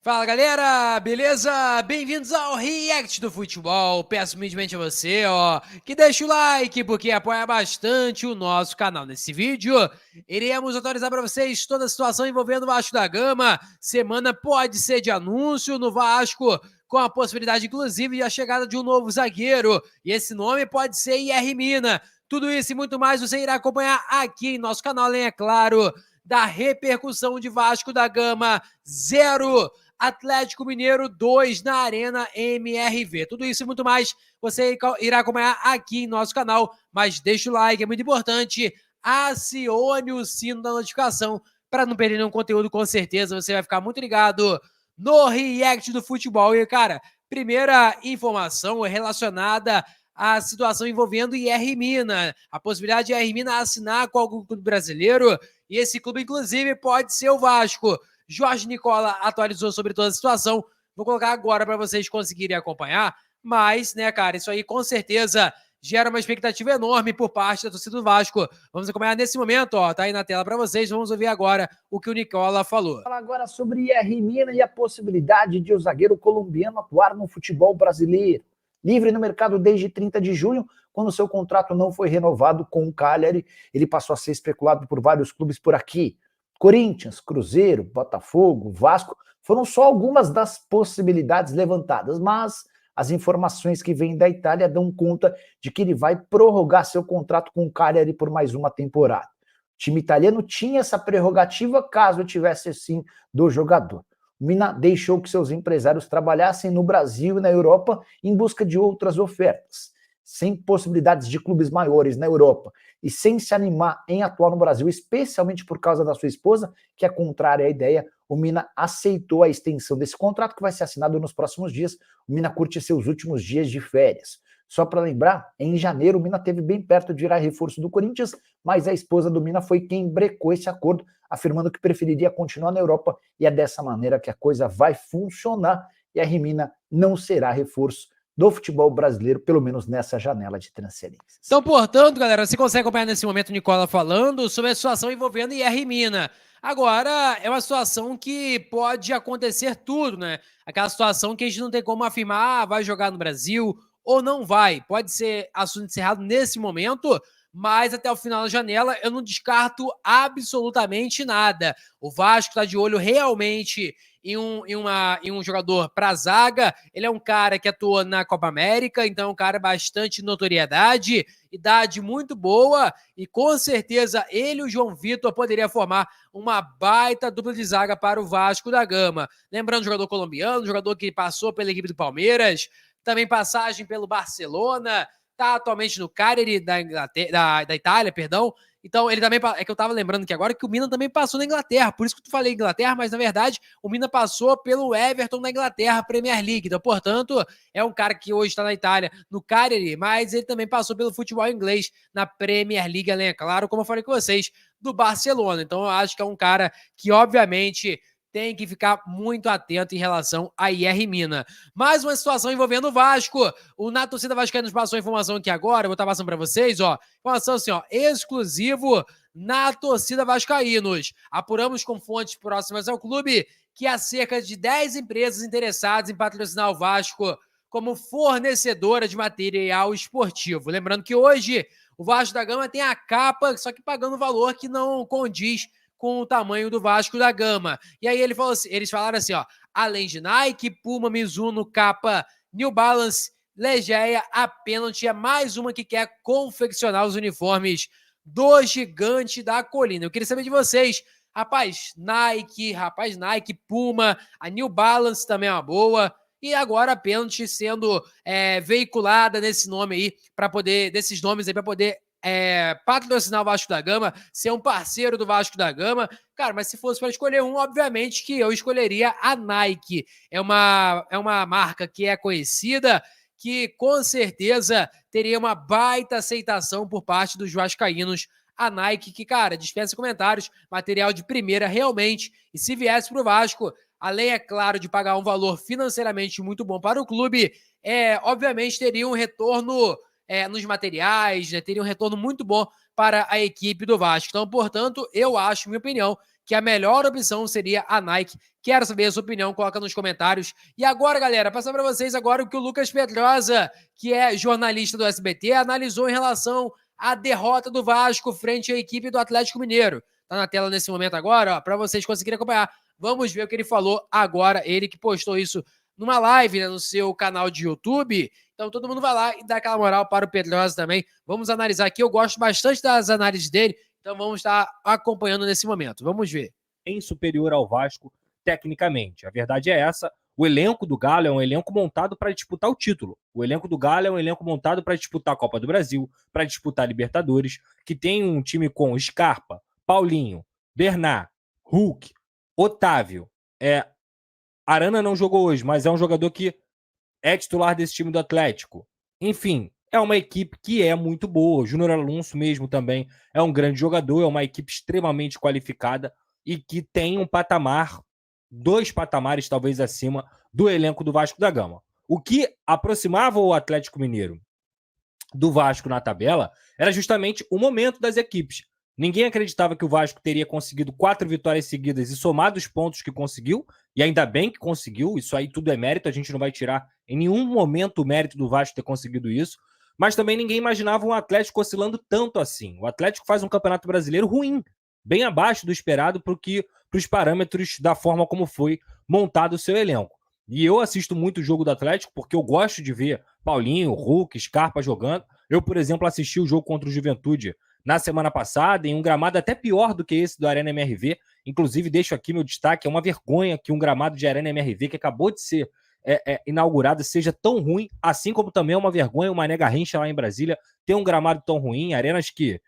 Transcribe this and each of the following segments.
Fala galera, beleza? Bem-vindos ao React do Futebol. Peço humildemente a você, que deixe o like, porque apoia bastante o nosso canal. Nesse vídeo, iremos atualizar para vocês toda a situação envolvendo o Vasco da Gama. Semana pode ser de anúncio no Vasco, com a possibilidade, inclusive, de a chegada de um novo zagueiro. E esse nome pode ser IR Mina. Tudo isso e muito mais você irá acompanhar aqui em nosso canal, além, é claro, da repercussão de Vasco da Gama 0, Atlético Mineiro 2 na Arena MRV. Tudo isso e muito mais você irá acompanhar aqui em nosso canal, mas deixa o like, é muito importante. Acione o sino da notificação para não perder nenhum conteúdo, com certeza você vai ficar muito ligado no React do Futebol. E, cara, primeira informação é relacionada à situação envolvendo IR Mina, a possibilidade de IR Mina assinar com algum clube brasileiro, e esse clube, inclusive, pode ser o Vasco. Jorge Nicola atualizou sobre toda a situação. Vou colocar agora para vocês conseguirem acompanhar. Mas, né, cara, isso aí com certeza gera uma expectativa enorme por parte da torcida do Vasco. Vamos acompanhar nesse momento, tá aí na tela para vocês. Vamos ouvir agora o que o Nicola falou. Falar agora sobre IR Mina e a possibilidade de o zagueiro colombiano atuar no futebol brasileiro. Livre no mercado desde 30 de junho, quando seu contrato não foi renovado com o Cagliari, ele passou a ser especulado por vários clubes por aqui. Corinthians, Cruzeiro, Botafogo, Vasco foram só algumas das possibilidades levantadas, mas as informações que vêm da Itália dão conta de que ele vai prorrogar seu contrato com o Cagliari por mais uma temporada. O time italiano tinha essa prerrogativa caso tivesse sim do jogador. O Mina deixou que seus empresários trabalhassem no Brasil e na Europa em busca de outras ofertas. Sem possibilidades de clubes maiores na Europa e sem se animar em atuar no Brasil, especialmente por causa da sua esposa, que é contrária à ideia, o Mina aceitou a extensão desse contrato que vai ser assinado nos próximos dias. O Mina curte seus últimos dias de férias. Só para lembrar, em janeiro o Mina esteve bem perto de virar reforço do Corinthians, mas a esposa do Mina foi quem brecou esse acordo, afirmando que preferiria continuar na Europa, e é dessa maneira que a coisa vai funcionar, e a Mina não será reforço do futebol brasileiro, pelo menos nessa janela de transferências. Então, portanto, galera, você consegue acompanhar nesse momento o Nicola falando sobre a situação envolvendo IR Mina. Agora, é uma situação que pode acontecer tudo, né? Aquela situação que a gente não tem como afirmar, vai jogar no Brasil ou não vai. Pode ser assunto encerrado nesse momento, mas até o final da janela eu não descarto absolutamente nada. O Vasco está de olho realmente em um jogador para a zaga. Ele é um cara que atuou na Copa América, então é um cara bastante notoriedade, idade muito boa, e com certeza ele e o João Vitor poderia formar uma baita dupla de zaga para o Vasco da Gama. Lembrando, jogador colombiano, jogador que passou pela equipe do Palmeiras, também passagem pelo Barcelona, está atualmente no Cagliari da Itália, perdão. Então, ele também. É que eu tava lembrando aqui agora que o Mina também passou na Inglaterra. Por isso que eu falei Inglaterra, mas na verdade o Mina passou pelo Everton na Inglaterra, Premier League. Então, portanto, é um cara que hoje está na Itália, no Cagliari, mas ele também passou pelo futebol inglês na Premier League, além, é claro, como eu falei com vocês, do Barcelona. Então, eu acho que é um cara que, obviamente, tem que ficar muito atento em relação a IR Mina. Mais uma situação envolvendo o Vasco. O Na Torcida Vascaína nos passou a informação aqui agora, eu vou estar passando para vocês, informação assim, exclusivo Na Torcida Vascaínos. Apuramos com fontes próximas ao clube que há cerca de 10 empresas interessadas em patrocinar o Vasco como fornecedora de material esportivo. Lembrando que hoje o Vasco da Gama tem a capa, só que pagando um valor que não condiz com o tamanho do Vasco da Gama. E aí eles falaram assim, além de Nike, Puma, Mizuno, Kappa, New Balance, Legeia, a Penalty é mais uma que quer confeccionar os uniformes do Gigante da Colina. Eu queria saber de vocês, Nike, Puma, a New Balance também é uma boa, e agora a Penalty sendo veiculada nesse nome aí, desses nomes aí, para poder patrocinar o Vasco da Gama, ser um parceiro do Vasco da Gama. Cara, mas se fosse para escolher um, obviamente que eu escolheria a Nike. É uma marca que é conhecida, que com certeza teria uma baita aceitação por parte dos vascaínos. A Nike, que, cara, dispensa comentários, material de primeira realmente. E se viesse para o Vasco, além, é claro, de pagar um valor financeiramente muito bom para o clube, obviamente teria um retorno nos materiais, teria um retorno muito bom para a equipe do Vasco. Então, portanto, eu acho, minha opinião, que a melhor opção seria a Nike. Quero saber a sua opinião, coloca nos comentários. E agora, galera, passar para vocês agora o que o Lucas Pedrosa, que é jornalista do SBT, analisou em relação à derrota do Vasco frente à equipe do Atlético Mineiro. Tá na tela nesse momento agora, ó, para vocês conseguirem acompanhar. Vamos ver o que ele falou agora, ele que postou isso numa live, né, no seu canal de YouTube. Então todo mundo vai lá e dá aquela moral para o Pedrosa também. Vamos analisar aqui, eu gosto bastante das análises dele, então vamos estar acompanhando nesse momento. Vamos ver. Em superior ao Vasco, tecnicamente. A verdade é essa. O elenco do Galo é um elenco montado para disputar o título. O elenco do Galo é um elenco montado para disputar a Copa do Brasil, para disputar a Libertadores, que tem um time com Scarpa, Paulinho, Bernard, Hulk, Otávio. Arana não jogou hoje, mas é um jogador que é titular desse time do Atlético. Enfim, é uma equipe que é muito boa. O Júnior Alonso mesmo também é um grande jogador, é uma equipe extremamente qualificada e que tem um patamar, 2 patamares talvez acima do elenco do Vasco da Gama. O que aproximava o Atlético Mineiro do Vasco na tabela era justamente o momento das equipes. Ninguém acreditava que o Vasco teria conseguido 4 vitórias seguidas e somado os pontos que conseguiu, e ainda bem que conseguiu, isso aí tudo é mérito, a gente não vai tirar em nenhum momento o mérito do Vasco ter conseguido isso, mas também ninguém imaginava um Atlético oscilando tanto assim. O Atlético faz um campeonato brasileiro ruim, bem abaixo do esperado para os parâmetros da forma como foi montado o seu elenco. E eu assisto muito o jogo do Atlético porque eu gosto de ver Paulinho, Hulk, Scarpa jogando. Eu, por exemplo, assisti o jogo contra o Juventude na semana passada, em um gramado até pior do que esse do Arena MRV. Inclusive, deixo aqui meu destaque, é uma vergonha que um gramado de Arena MRV, que acabou de ser inaugurado, seja tão ruim, assim como também é uma vergonha o Mané Garrincha lá em Brasília ter um gramado tão ruim, arenas que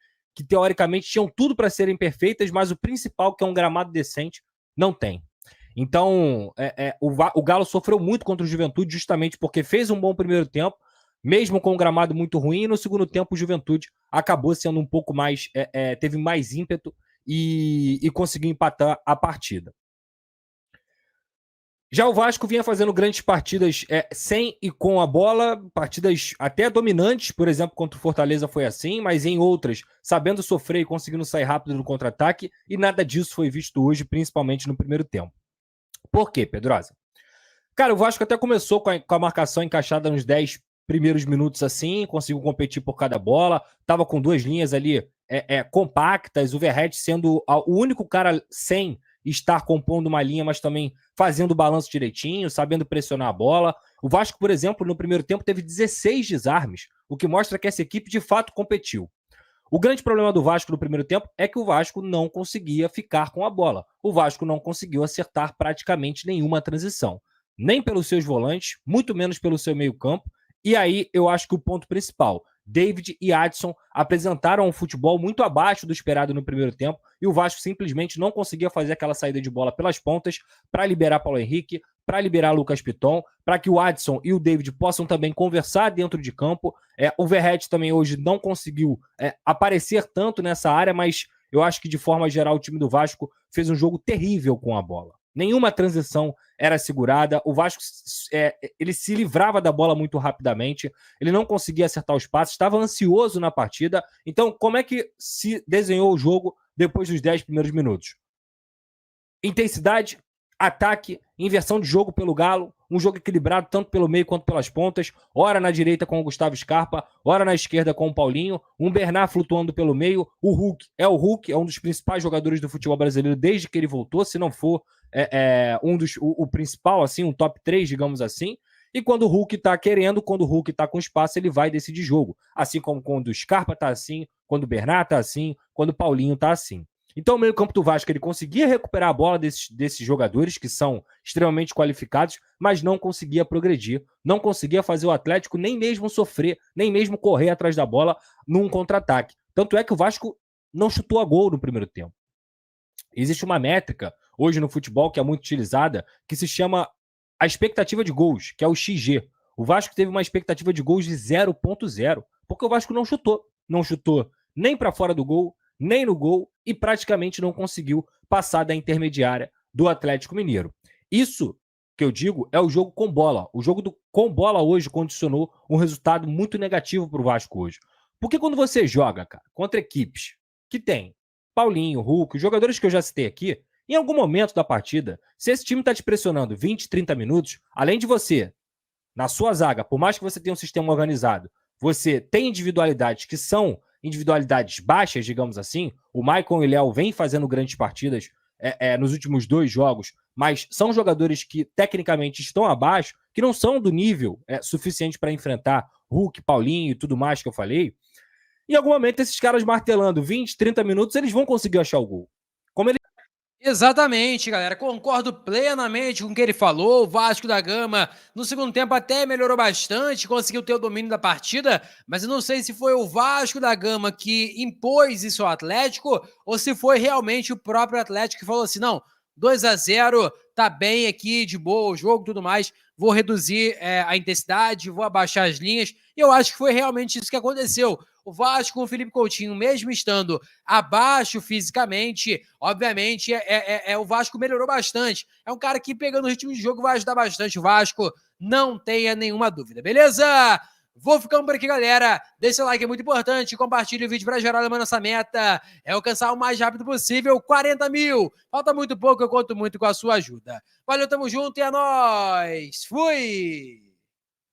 teoricamente tinham tudo para serem perfeitas, mas o principal, que é um gramado decente, não tem. Então, o Galo sofreu muito contra o Juventude justamente porque fez um bom primeiro tempo, mesmo com um gramado muito ruim, e no segundo tempo o Juventude acabou sendo um pouco mais, teve mais ímpeto e conseguiu empatar a partida. Já o Vasco vinha fazendo grandes partidas sem e com a bola, partidas até dominantes, por exemplo, contra o Fortaleza foi assim, mas em outras, sabendo sofrer e conseguindo sair rápido no contra-ataque, e nada disso foi visto hoje, principalmente no primeiro tempo. Por quê, Pedrosa? Cara, o Vasco até começou com a marcação encaixada nos 10 primeiros minutos assim, conseguiu competir por cada bola, tava com 2 linhas ali compactas, o Verratti sendo o único cara sem estar compondo uma linha, mas também fazendo o balanço direitinho, sabendo pressionar a bola. O Vasco, por exemplo, no primeiro tempo teve 16 desarmes, o que mostra que essa equipe de fato competiu. O grande problema do Vasco no primeiro tempo é que o Vasco não conseguia ficar com a bola. O Vasco não conseguiu acertar praticamente nenhuma transição. Nem pelos seus volantes, muito menos pelo seu meio-campo. E aí eu acho que o ponto principal, David e Adson apresentaram um futebol muito abaixo do esperado no primeiro tempo e o Vasco simplesmente não conseguia fazer aquela saída de bola pelas pontas para liberar Paulo Henrique, para liberar Lucas Piton, para que o Adson e o David possam também conversar dentro de campo. O Verratti também hoje não conseguiu aparecer tanto nessa área, mas eu acho que de forma geral o time do Vasco fez um jogo terrível com a bola. Nenhuma transição era segurada, o Vasco ele se livrava da bola muito rapidamente, ele não conseguia acertar os passes, estava ansioso na partida. Então, como é que se desenhou o jogo depois dos 10 primeiros minutos? Intensidade, ataque, inversão de jogo pelo Galo, um jogo equilibrado tanto pelo meio quanto pelas pontas, ora na direita com o Gustavo Scarpa, ora na esquerda com o Paulinho, um Bernard flutuando pelo meio, o Hulk, é um dos principais jogadores do futebol brasileiro desde que ele voltou, se não for o principal, assim, um top 3, digamos assim. E quando o Hulk tá querendo, quando o Hulk tá com espaço, ele vai decidir jogo. Assim como quando o Scarpa tá assim, quando o Bernard tá assim, quando o Paulinho tá assim. Então o meio-campo do Vasco, ele conseguia recuperar a bola desses jogadores que são extremamente qualificados, mas não conseguia progredir, não conseguia fazer o Atlético nem mesmo sofrer, nem mesmo correr atrás da bola num contra-ataque. Tanto é que o Vasco não chutou a gol no primeiro tempo. Existe uma métrica hoje no futebol que é muito utilizada, que se chama a expectativa de gols, que é o XG. O Vasco teve uma expectativa de gols de 0.0, porque o Vasco não chutou. Não chutou nem para fora do gol, nem no gol, e praticamente não conseguiu passar da intermediária do Atlético Mineiro. Isso que eu digo é o jogo com bola. O jogo com bola hoje condicionou um resultado muito negativo para o Vasco hoje. Porque quando você joga, cara, contra equipes que tem Paulinho, Hulk, os jogadores que eu já citei aqui, Em algum momento da partida, se esse time está te pressionando 20, 30 minutos, além de você, na sua zaga, por mais que você tenha um sistema organizado, você tem individualidades que são individualidades baixas, digamos assim. O Maicon e o Léo vêm fazendo grandes partidas nos últimos 2 jogos, mas são jogadores que tecnicamente estão abaixo, que não são do nível suficiente para enfrentar Hulk, Paulinho e tudo mais que eu falei. Em algum momento, esses caras martelando 20, 30 minutos, eles vão conseguir achar o gol. Como ele... Exatamente, galera. Concordo plenamente com o que ele falou. O Vasco da Gama, no segundo tempo, até melhorou bastante, conseguiu ter o domínio da partida, mas eu não sei se foi o Vasco da Gama que impôs isso ao Atlético ou se foi realmente o próprio Atlético que falou assim: não, 2-0, tá bem aqui, de boa o jogo e tudo mais, vou reduzir a intensidade, vou abaixar as linhas. E eu acho que foi realmente isso que aconteceu. O Vasco com o Felipe Coutinho, mesmo estando abaixo fisicamente, obviamente, o Vasco melhorou bastante. É um cara que, pegando o ritmo de jogo, vai ajudar bastante o Vasco, não tenha nenhuma dúvida, beleza? Vou ficando por aqui, galera. Deixa o like, é muito importante. Compartilhe o vídeo para gerar a nossa meta. É alcançar o mais rápido possível 40 mil. Falta muito pouco, eu conto muito com a sua ajuda. Valeu, tamo junto e é nóis. Fui!